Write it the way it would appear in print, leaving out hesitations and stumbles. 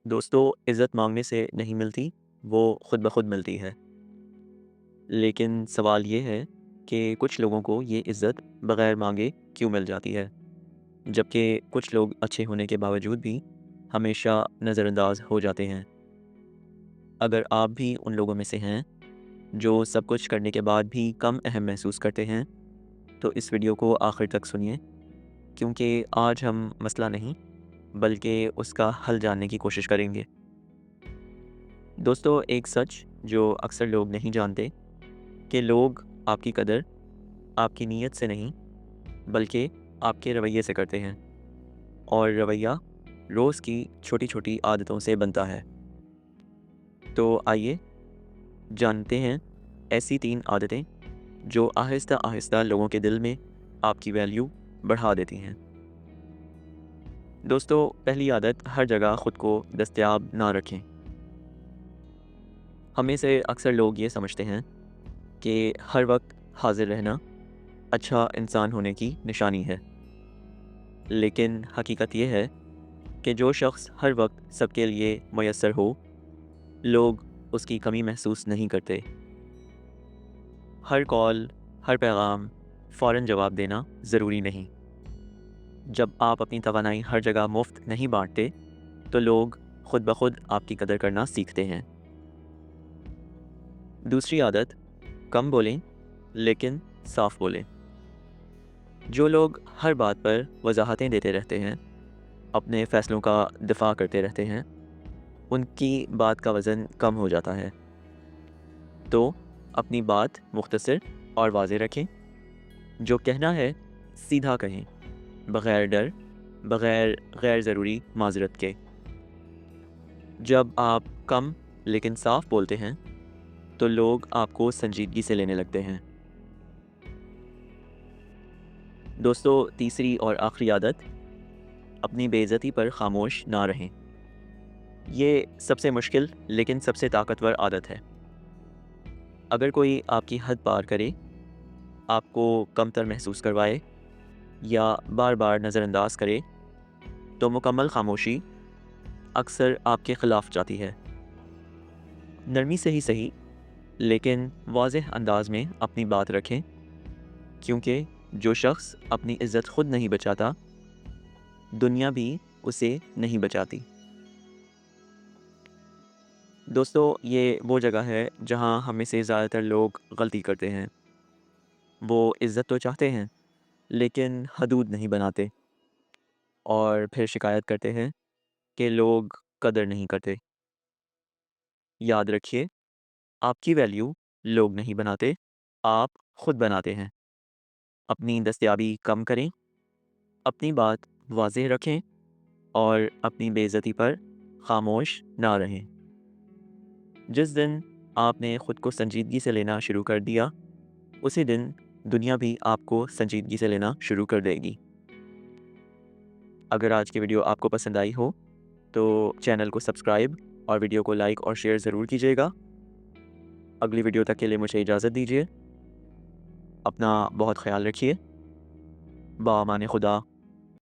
دوستوں عزت مانگنے سے نہیں ملتی، وہ خود بخود ملتی ہے۔ لیکن سوال یہ ہے کہ کچھ لوگوں کو یہ عزت بغیر مانگے کیوں مل جاتی ہے، جبکہ کچھ لوگ اچھے ہونے کے باوجود بھی ہمیشہ نظر انداز ہو جاتے ہیں۔ اگر آپ بھی ان لوگوں میں سے ہیں جو سب کچھ کرنے کے بعد بھی کم اہم محسوس کرتے ہیں، تو اس ویڈیو کو آخر تک سنیے، کیونکہ آج ہم مسئلہ نہیں بلکہ اس کا حل جاننے کی کوشش کریں گے۔ دوستو، ایک سچ جو اکثر لوگ نہیں جانتے کہ لوگ آپ کی قدر آپ کی نیت سے نہیں بلکہ آپ کے رویے سے کرتے ہیں، اور رویہ روز کی چھوٹی چھوٹی عادتوں سے بنتا ہے۔ تو آئیے جانتے ہیں ایسی 3 عادتیں جو آہستہ آہستہ لوگوں کے دل میں آپ کی ویلیو بڑھا دیتی ہیں۔ دوستو، پہلی عادت، ہر جگہ خود کو دستیاب نہ رکھیں۔ ہمیں سے اکثر لوگ یہ سمجھتے ہیں کہ ہر وقت حاضر رہنا اچھا انسان ہونے کی نشانی ہے، لیکن حقیقت یہ ہے کہ جو شخص ہر وقت سب کے لیے میسر ہو، لوگ اس کی کمی محسوس نہیں کرتے۔ ہر کال، ہر پیغام فوراً جواب دینا ضروری نہیں۔ جب آپ اپنی توانائی ہر جگہ مفت نہیں بانٹتے، تو لوگ خود بخود آپ کی قدر کرنا سیکھتے ہیں۔ دوسری عادت، کم بولیں لیکن صاف بولیں۔ جو لوگ ہر بات پر وضاحتیں دیتے رہتے ہیں، اپنے فیصلوں کا دفاع کرتے رہتے ہیں، ان کی بات کا وزن کم ہو جاتا ہے۔ تو اپنی بات مختصر اور واضح رکھیں۔ جو کہنا ہے سیدھا کہیں، بغیر ڈر، بغیر غیر ضروری معذرت کے۔ جب آپ کم لیکن صاف بولتے ہیں تو لوگ آپ کو سنجیدگی سے لینے لگتے ہیں۔ دوستو، تیسری اور آخری عادت، اپنی بے عزتی پر خاموش نہ رہیں۔ یہ سب سے مشکل لیکن سب سے طاقتور عادت ہے۔ اگر کوئی آپ کی حد پار کرے، آپ کو کمتر محسوس کروائے یا بار بار نظر انداز کرے، تو مکمل خاموشی اکثر آپ کے خلاف جاتی ہے۔ نرمی سے ہی صحیح، لیکن واضح انداز میں اپنی بات رکھیں، کیونکہ جو شخص اپنی عزت خود نہیں بچاتا، دنیا بھی اسے نہیں بچاتی۔ دوستو، یہ وہ جگہ ہے جہاں ہمیں سے زیادہ تر لوگ غلطی کرتے ہیں۔ وہ عزت تو چاہتے ہیں لیکن حدود نہیں بناتے، اور پھر شکایت کرتے ہیں کہ لوگ قدر نہیں کرتے۔ یاد رکھیے، آپ کی ویلیو لوگ نہیں بناتے، آپ خود بناتے ہیں۔ اپنی دستیابی کم کریں، اپنی بات واضح رکھیں، اور اپنی بے عزتی پر خاموش نہ رہیں۔ جس دن آپ نے خود کو سنجیدگی سے لینا شروع کر دیا، اسی دن دنیا بھی آپ کو سنجیدگی سے لینا شروع کر دے گی۔ اگر آج کی ویڈیو آپ کو پسند آئی ہو تو چینل کو سبسکرائب اور ویڈیو کو لائک اور شیئر ضرور کیجیے گا۔ اگلی ویڈیو تک کے لیے مجھے اجازت دیجیے۔ اپنا بہت خیال رکھیے۔ بامان خدا۔